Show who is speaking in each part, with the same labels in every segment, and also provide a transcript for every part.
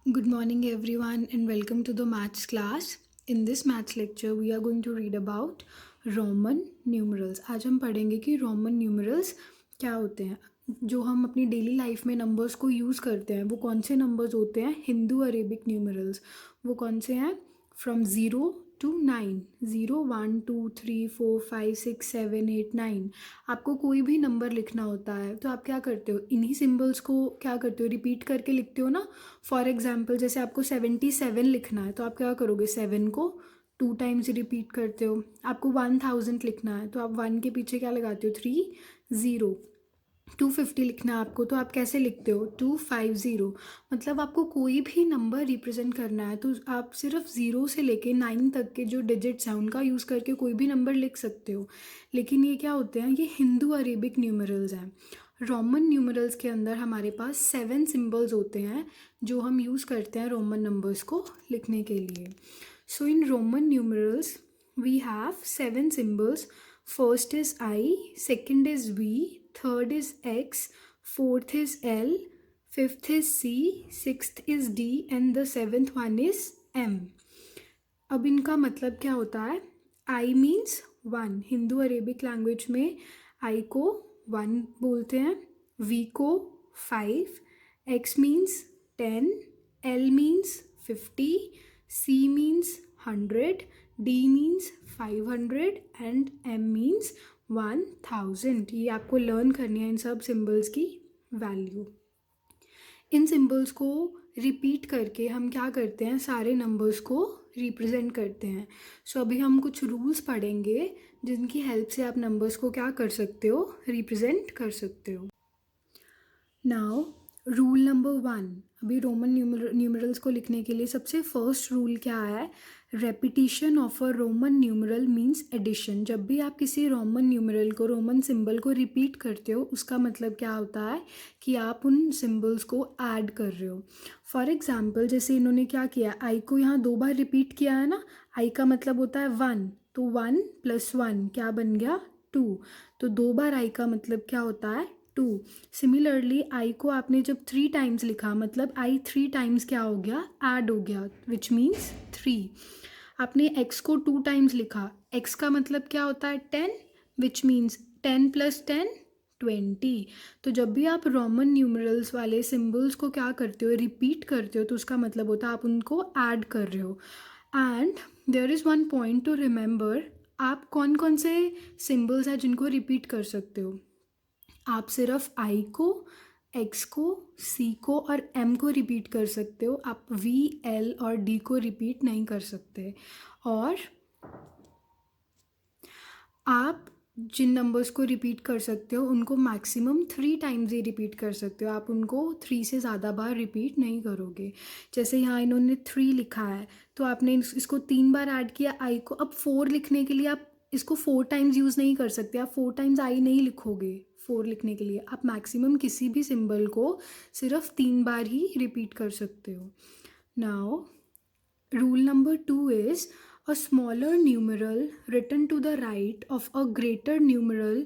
Speaker 1: Good morning, everyone, and welcome to the maths class. In this maths lecture, we are going to read about Roman numerals. आज हम पढ़ेंगे कि Roman numerals क्या होते हैं. जो हम अपनी डेली लाइफ में नंबर्स को यूज़ करते हैं वो कौन से नंबर्स होते हैं. हिंदू अरेबिक न्यूमरल्स वो कौन से हैं. From 0 to 9, 0 1 2 3 4 5 6 7 8 9. आपको कोई भी नंबर लिखना होता है तो आप क्या करते हो, इन्हीं सिंबल्स को क्या करते हो, रिपीट करके लिखते हो ना. फॉर एग्जाम्पल जैसे आपको 77 लिखना है तो आप क्या करोगे, 7 को 2 टाइम्स रिपीट करते हो. आपको 1000 लिखना है तो आप 1 के पीछे क्या लगाते हो, 3 0. 250 लिखना है आपको तो आप कैसे लिखते हो, 250. मतलब आपको कोई भी नंबर रिप्रेजेंट करना है तो आप सिर्फ 0 से लेके 9 तक के जो डिजिट्स हैं उनका यूज़ करके कोई भी नंबर लिख सकते हो. लेकिन ये क्या होते हैं, ये हिंदू अरेबिक न्यूमरल्स हैं. रोमन न्यूमरल्स के अंदर हमारे पास 7 सिंबल्स होते हैं जो हम यूज़ करते हैं रोमन नंबर्स को लिखने के लिए. So in Roman numerals we have 7 symbols. First is I, second is V, third is X, fourth is L, fifth is C, sixth is D and the seventh one is M. अब इनका मतलब क्या होता है. I means 1. Hindu Arabic language में I को 1 बोलते हैं, वी को 5, X means 10, L means 50, C means 100, D means 500 and M means 1000. ये आपको लर्न करनी है इन सब सिंबल्स की वैल्यू. इन सिंबल्स को रिपीट करके हम क्या करते हैं, सारे नंबर्स को रिप्रेजेंट करते हैं. सो अभी हम कुछ रूल्स पढ़ेंगे जिनकी हेल्प से आप नंबर्स को क्या कर सकते हो, रिप्रेजेंट कर सकते हो. Now rule number 1. अभी रोमन न्यूमरल्स को लिखने के लिए सबसे फर्स्ट रूल क्या है, repetition of a Roman numeral means addition. जब भी आप किसी रोमन न्यूमरल को, रोमन सिंबल को रिपीट करते हो उसका मतलब क्या होता है कि आप उन सिंबल्स को ऐड कर रहे हो. फॉर एग्जाम्पल जैसे इन्होंने क्या किया, आई को यहाँ 2 बार रिपीट किया है ना. आई का मतलब होता है 1, तो 1 + 1 क्या बन गया, 2. तो 2 बार आई का मतलब क्या होता है, 2. सिमिलरली आई को आपने जब 3 टाइम्स लिखा मतलब आई 3 टाइम्स क्या हो गया, ऐड हो गया, विच मीन्स 3. आपने एक्स को 2 टाइम्स लिखा, एक्स का मतलब क्या होता है, 10, विच मीन्स 10 + 10 20. तो जब भी आप रोमन न्यूमरल्स वाले सिंबल्स को क्या करते हो, रिपीट करते हो, तो उसका मतलब होता है आप उनको ऐड कर रहे हो. And there is one point to remember. आप कौन कौन से सिंबल्स हैं जिनको रिपीट कर सकते हो. आप सिर्फ आई को, एक्स को, सी को और एम को रिपीट कर सकते हो. आप वी, एल और डी को रिपीट नहीं कर सकते. और आप जिन नंबर्स को रिपीट कर सकते हो उनको मैक्सिमम 3 टाइम्स ही रिपीट कर सकते हो. आप उनको 3 से ज़्यादा बार रिपीट नहीं करोगे. जैसे यहाँ इन्होंने 3 लिखा है तो आपने इसको 3 बार ऐड किया आई को. अब 4 लिखने के लिए आप इसको 4 टाइम्स यूज़ नहीं कर सकते. आप 4 टाइम्स आई नहीं लिखोगे. 4 लिखने के लिए आप मैक्सिमम किसी भी सिंबल को सिर्फ 3 बार ही रिपीट कर सकते हो. Now rule number 2 is a smaller numeral written to the right of a greater numeral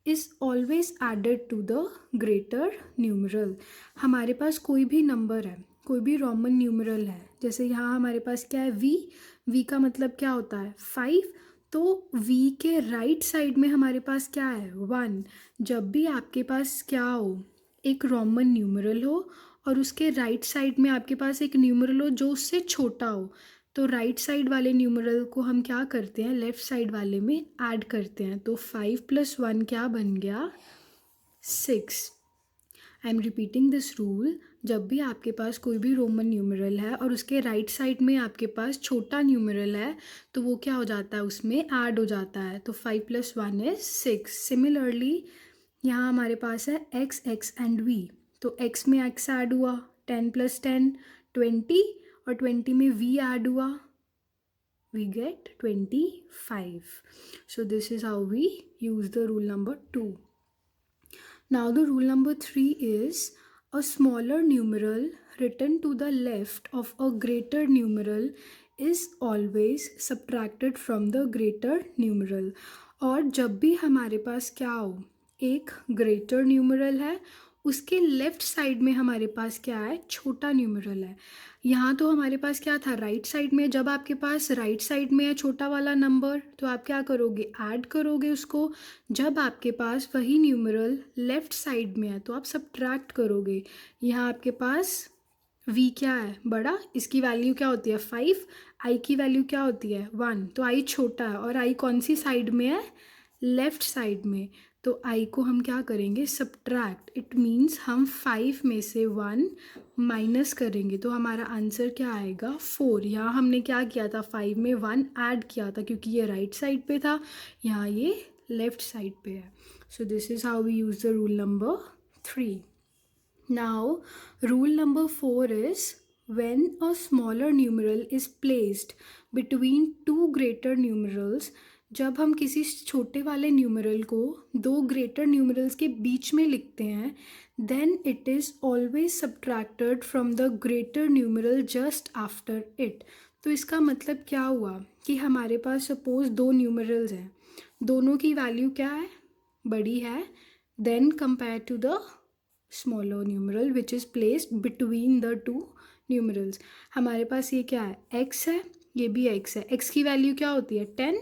Speaker 1: is always added to the greater numeral. हमारे पास कोई भी नंबर है, कोई भी रोमन न्यूमरल है, जैसे यहाँ हमारे पास क्या है, वी का मतलब क्या होता है, 5. तो वी के राइट साइड में हमारे पास क्या है, 1. जब भी आपके पास क्या हो, एक रोमन न्यूमरल हो और उसके राइट साइड में आपके पास एक न्यूमरल हो जो उससे छोटा हो, तो राइट साइड वाले न्यूमरल को हम क्या करते हैं, लेफ्ट साइड वाले में ऐड करते हैं. तो 5 + 1 क्या बन गया, 6. I am repeating this rule. जब भी आपके पास कोई भी रोमन न्यूमरल है और उसके राइट साइड में आपके पास छोटा न्यूमरल है तो वो क्या हो जाता है, उसमें ऐड हो जाता है. तो 5 + 1 इज 6. सिमिलरली यहाँ हमारे पास है एक्स, एक्स एंड वी. तो एक्स में एक्स ऐड हुआ, 10 + 10 20, और 20 में वी ऐड हुआ, we get 25. So this is how we use the rule number 2. Now the rule number 3 is a smaller numeral written to the left of a greater numeral is always subtracted from the greater numeral. और जब भी हमारे पास क्या हो, एक greater numeral है उसके left side में हमारे पास क्या है, छोटा न्यूमरल है। यहाँ तो हमारे पास क्या था, राइट साइड में। जब आपके पास राइट साइड में है छोटा वाला नंबर तो आप क्या करोगे, ऐड करोगे उसको। जब आपके पास वही न्यूमरल लेफ्ट साइड में है तो आप सब्ट्रैक्ट करोगे। यहाँ आपके पास v क्या है, बड़ा, इसकी वैल्यू क्या होती है 5, i की वैल्यू क्या होती है 1, तो i छोटा है और i कौन सी साइड में है, लेफ्ट साइड में। तो i को हम क्या करेंगे, सब्ट्रैक्ट। इट मीन्स हम 5 में से 1 माइनस करेंगे तो हमारा आंसर क्या आएगा 4। यहाँ हमने क्या किया था, 5 में 1 ऐड किया था क्योंकि ये राइट साइड पे था, यहाँ ये लेफ्ट साइड पे है। So this is how we use the rule number 3. Now, rule number 4 is when a smaller numeral is placed between two greater numerals, जब हम किसी छोटे वाले न्यूमरल को दो ग्रेटर न्यूमरल्स के बीच में लिखते हैं, then it is always subtracted from the greater numeral just after it. तो इसका मतलब क्या हुआ कि हमारे पास सपोज दो न्यूमरल्स हैं, दोनों की वैल्यू क्या है, बड़ी है, then compare to the smaller numeral which is placed between the two numerals. हमारे पास ये क्या है, x है, ये भी x है। x की वैल्यू क्या होती है 10,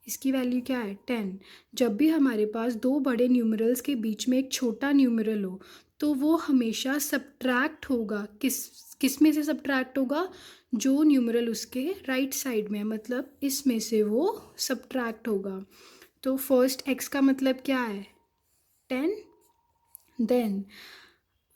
Speaker 1: इसकी वैल्यू क्या है 10। जब भी हमारे पास दो बड़े न्यूमरल्स के बीच में एक छोटा न्यूमरल हो तो वो हमेशा सब्ट्रैक्ट होगा। किस में से सब्ट्रैक्ट होगा, जो न्यूमरल उसके राइट साइड में है, मतलब इसमें से वो सब्ट्रैक्ट होगा। तो फर्स्ट x का मतलब क्या है 10, देन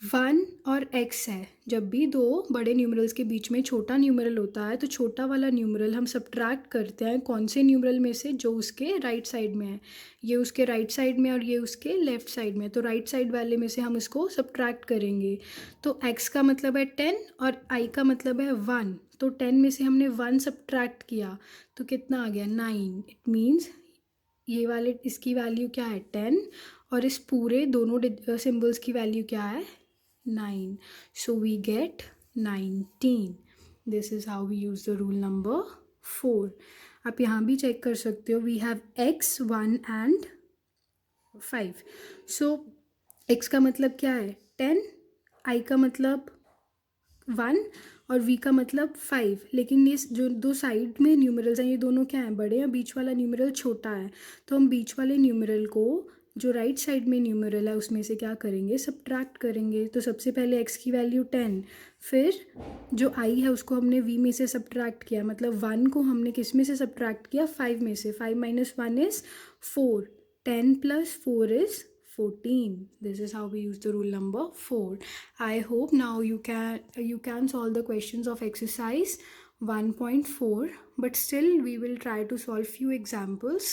Speaker 1: 1 और x है। जब भी दो बड़े न्यूमरल्स के बीच में छोटा न्यूमरल होता है तो छोटा वाला न्यूमरल हम सब्ट्रैक्ट करते हैं कौन से न्यूमरल में से, जो उसके राइट साइड में है। ये उसके राइट साइड में और ये उसके लेफ्ट साइड में, तो राइट साइड वाले में से हम इसको सब्ट्रैक्ट करेंगे। तो x का मतलब है 10 और i का मतलब है 1, तो 10 में से हमने 1 सब्ट्रैक्ट किया तो कितना आ गया 9। इट मीन्स ये वाले इसकी वैल्यू क्या है 10 और इस पूरे दोनों सिम्बल्स की वैल्यू क्या है 9। So we get 19. This is how we use the rule number 4. आप यहाँ भी चेक कर सकते हो, we have x 1 and 5. So x का मतलब क्या है 10, i का मतलब 1 और v का मतलब 5। लेकिन ये जो दो साइड में न्यूमरल्स हैं ये दोनों क्या हैं, बड़े हैं, बीच वाला न्यूमरल छोटा है। तो हम बीच वाले न्यूमरल को जो राइट साइड में न्यूमरल है उसमें से क्या करेंगे, सब्ट्रैक्ट करेंगे। तो सबसे पहले x की वैल्यू 10, फिर जो i है उसको हमने v में से सब्ट्रैक्ट किया, मतलब 1 को हमने किस में से सब्ट्रैक्ट किया 5 में से। 5 minus 1 is 4, 10 plus 4 is 14. This is how we use the rule number 4. I hope now you can solve the questions of exercise 1.4, but still we will try to solve few examples.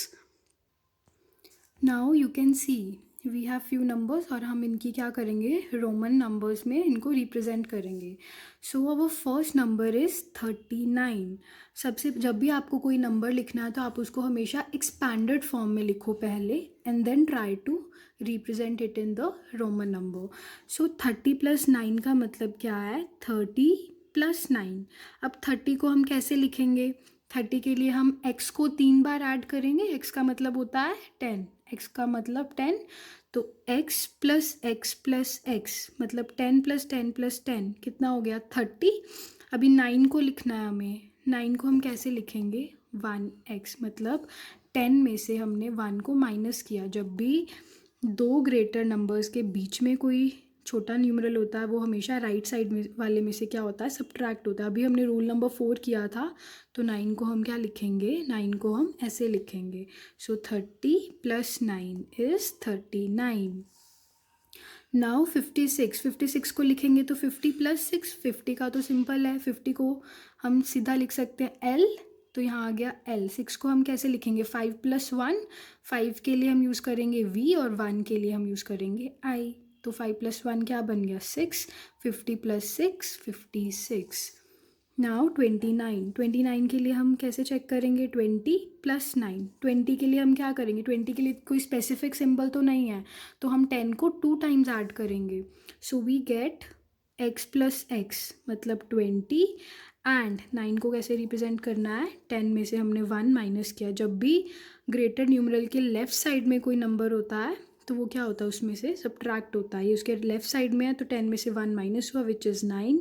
Speaker 1: Now you can see we have few numbers और हम इनकी क्या करेंगे, Roman numbers में इनको represent करेंगे. सो our first number is 39. सबसे जब भी आपको कोई नंबर लिखना है तो आप उसको हमेशा एक्सपैंडेड फॉर्म में लिखो पहले, and then try to represent it in the Roman number. So 30 + 9 का मतलब क्या है, 30 + 9. अब 30 को हम कैसे लिखेंगे, 30 के लिए हम x को 3 बार ऐड करेंगे. x का मतलब होता है 10, x का मतलब 10, तो x + x + x मतलब 10 + 10 + 10 कितना हो गया 30. अभी 9 को लिखना है हमें. 9 को हम कैसे लिखेंगे, 1x मतलब 10 में से हमने 1 को माइनस किया. जब भी दो ग्रेटर नंबर्स के बीच में कोई छोटा न्यूमरल होता है वो हमेशा राइट साइड में वाले में से क्या होता है, सब्ट्रैक्ट होता है. अभी हमने रूल नंबर 4 किया था, तो 9 को हम क्या लिखेंगे, 9 को हम ऐसे लिखेंगे. सो 30 + 9 इज़ 39. नाउ 56 को लिखेंगे तो 50 + 6, 50 का तो सिंपल है, 50 को हम सीधा लिख सकते हैं L, तो यहाँ आ गया L. 6 को हम कैसे लिखेंगे, 5 + 1, 5 के लिए हम यूज़ करेंगे V और 1 के लिए हम यूज़ करेंगे I. तो 5 + 1 क्या बन गया 6, 50 + 6 56. नाउ 29 के लिए हम कैसे चेक करेंगे, 20 + 9. 20 के लिए हम क्या करेंगे, 20 के लिए कोई स्पेसिफिक सिंबल तो नहीं है, तो हम 10 को 2 टाइम्स ऐड करेंगे. So we get x + x मतलब 20. एंड 9 को कैसे रिप्रेजेंट करना है, 10 में से हमने 1 माइनस किया. जब भी ग्रेटर न्यूमरल के लेफ्ट साइड में कोई नंबर होता है तो वो क्या होता है, उसमें से सब्ट्रैक्ट होता है। ये उसके लेफ्ट साइड में है तो 10 में से 1 माइनस हुआ which is 9।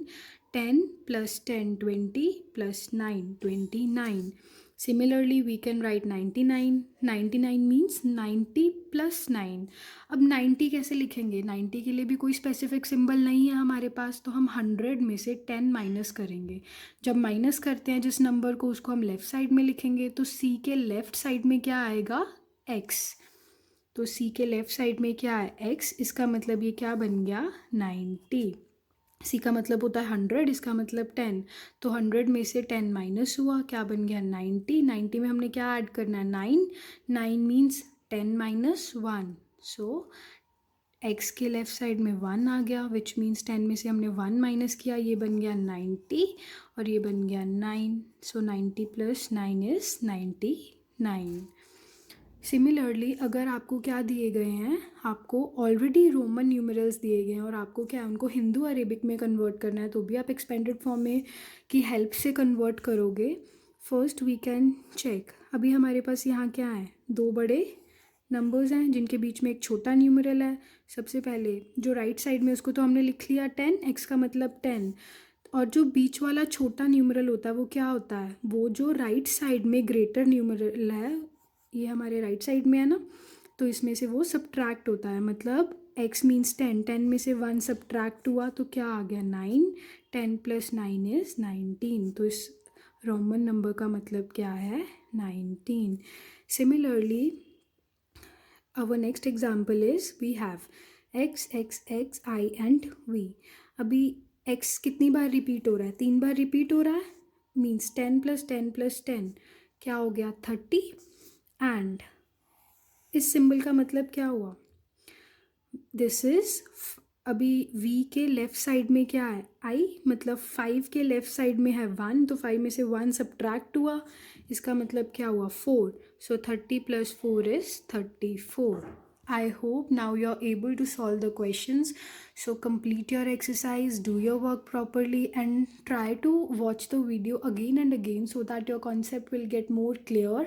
Speaker 1: 10 + 10 20 + 9 29। Similarly we can write 99। 99 means 90 + 9। अब 90 कैसे लिखेंगे, 90 के लिए भी कोई स्पेसिफिक सिंबल नहीं है हमारे पास, तो हम 100 में से 10 माइनस करेंगे। जब माइनस करते हैं जिस नंबर को, उसको हम लेफ़्ट साइड में लिखेंगे, तो सी के लेफ़्ट साइड में क्या आएगा, x। तो सी के लेफ़्ट साइड में क्या है, x। इसका मतलब ये क्या बन गया, 90। सी का मतलब होता है 100, इसका मतलब 10। तो 100 में से 10 माइनस हुआ, क्या बन गया, 90। 90 में हमने क्या ऐड करना है, 9। 9 मीन्स 10 माइनस 1। सो x के लेफ़्ट साइड में 1 आ गया विच मीन्स 10 में से हमने 1 माइनस किया, ये बन गया 90 और ये बन गया 9। सो 90 + 9 इज़ 99। सिमिलरली अगर आपको क्या दिए गए हैं, आपको ऑलरेडी रोमन न्यूमरल्स दिए गए हैं और आपको क्या है, उनको हिंदू अरेबिक में कन्वर्ट करना है, तो भी आप एक्सपेंडेड फॉर्म में की हेल्प से कन्वर्ट करोगे। फर्स्ट वी कैन चेक, अभी हमारे पास यहाँ क्या है, दो बड़े नंबर्स हैं जिनके बीच में एक छोटा न्यूमरल है। सबसे पहले जो राइट साइड में, उसको तो हमने लिख लिया 10, x का मतलब 10। और जो बीच वाला छोटा न्यूमरल होता है वो क्या होता है, वो जो राइट साइड में ग्रेटर न्यूमरल है, ये हमारे राइट साइड में है ना, तो इसमें से वो सब्ट्रैक्ट होता है। मतलब x मीन्स 10, 10 में से 1 सब्ट्रैक्ट हुआ तो क्या आ गया, 9। 10 + 9 इज़ 19। तो इस रोमन नंबर का मतलब क्या है, 19। Similarly our next example is we have x, x, x, I and v। अभी x कितनी बार रिपीट हो रहा है, 3 बार रिपीट हो रहा है, मीन्स 10 + 10 + 10 क्या हो गया, 30। एंड इस सिंबल का मतलब क्या हुआ, दिस इज, अभी v के लेफ्ट साइड में क्या है, i, मतलब 5 के लेफ्ट साइड में है 1, तो 5 में से 1 सब्ट्रैक्ट हुआ, इसका मतलब क्या हुआ, 4। सो 30 + 4 is 34। I hope now you're able to solve the questions. So complete your exercise, do your work properly, and try to watch the video again and again so that your concept will get more clear.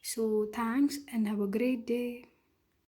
Speaker 1: So thanks and have a great day.